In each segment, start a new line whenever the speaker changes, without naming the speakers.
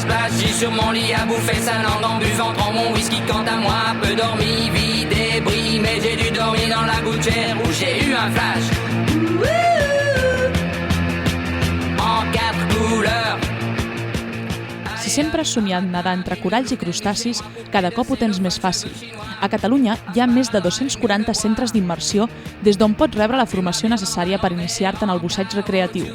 splash, j'ai sur mon lit à bouffer sa langue en buvant trop mon whisky. Quant à moi, peu dormi, vie débris, mais j'ai dû dormir dans la gouttière où j'ai eu un flash. En 4 couleurs.
Si sempre has somiat nedar entre coralls i crustacis, cada cop ho tens més fàcil. A Catalunya hi ha més de 240 centres d'immersió des d'on pots rebre la formació necessària per iniciar-te en el busseig recreatiu.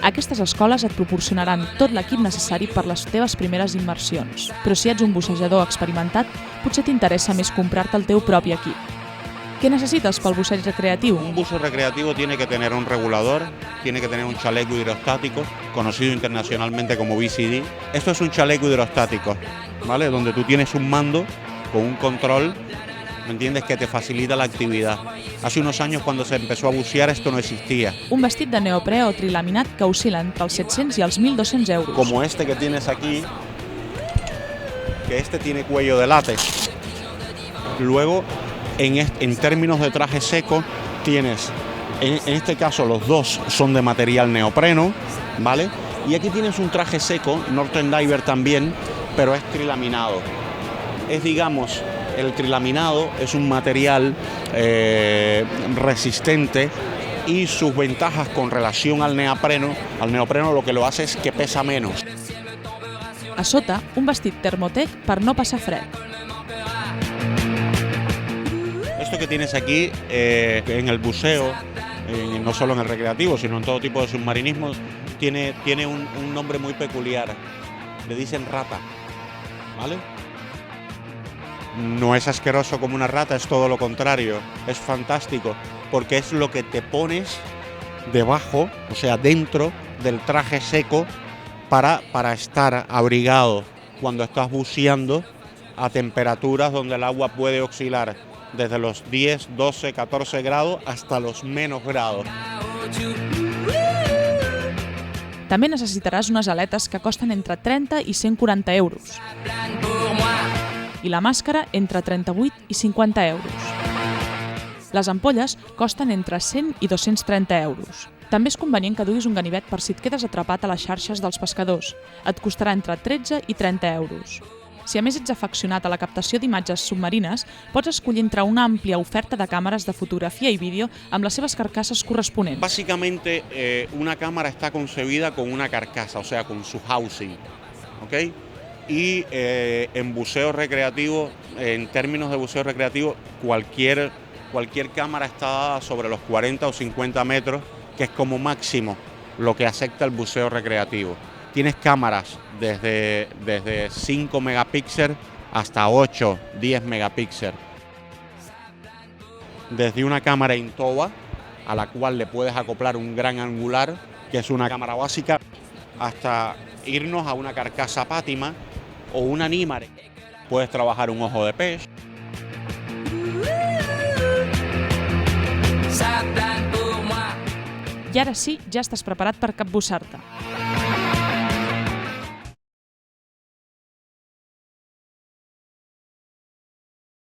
Aquestes escoles et proporcionaran tot l'equip necessari per les teves primeres immersions, però si ets un bussejador experimentat, potser t'interessa més comprar-te el teu propi equip. ¿Qué necesitas para el buceo recreativo?
Un buzo recreativo tiene que tener un regulador, tiene que tener un chaleco hidrostático, conocido internacionalmente como BCD. Esto es un chaleco hidrostático, ¿vale? Donde tú tienes un mando con un control, ¿me entiendes?, que te facilita la actividad. Hace unos años, cuando se empezó a bucear, esto no existía.
Un vestit de neoprè o trilaminat que oscil·la entre els 700 i els 1.200 euros.
Como este que tienes aquí, que este tiene cuello de látex. Luego, en términos de traje seco, tienes, en este caso los dos son de material neopreno, ¿vale? Y aquí tienes un traje seco, Northern Diver también, pero es trilaminado. Es, digamos, el trilaminado es un material resistente y sus ventajas con relación al neopreno lo que lo hace es que pesa menos.
A sota, un vestit Thermotec per no passar fred.
Esto que tienes aquí en el buceo, no solo en el recreativo, sino en todo tipo de submarinismo, tiene un nombre muy peculiar. Le dicen rata, ¿vale? No es asqueroso como una rata, es todo lo contrario. Es fantástico, porque es lo que te pones debajo, o sea, dentro del traje seco para estar abrigado cuando estás buceando a temperaturas donde el agua puede oscilar desde los 10, 12, 14 grados hasta los menos grados.
També necessitaràs unes aletes que costen entre 30 i 140 euros. I la màscara entre 38 i 50 euros. Les ampolles costen entre 100 i 230 euros. També és convenient que duguis un ganivet per si et quedes atrapat a les xarxes dels pescadors. Et costarà entre 13 i 30 euros. Si a més ets afeccionat a la captació d'imatges submarines, pots escollir entre una àmplia oferta de càmeres de fotografia i vídeo amb les seves carcasses corresponents.
Básicamente, una cámara está concebida con una carcasa, o sea, con su housing, ¿ok? Y en buceo recreativo, en términos de buceo recreativo, cualquier cámara está dada sobre los 40 o 50 metros, que es como máximo lo que acepta el buceo recreativo. Tienes cámaras desde 5 megapíxeles hasta 8, 10 megapíxeles. Desde una cámara Intoba, a la cual le puedes acoplar un gran angular, que es una cámara básica, hasta irnos a una carcasa Pátima o una Nímare. Puedes trabajar un ojo de pez.
I ara sí, ja estàs preparat per capbussar-te.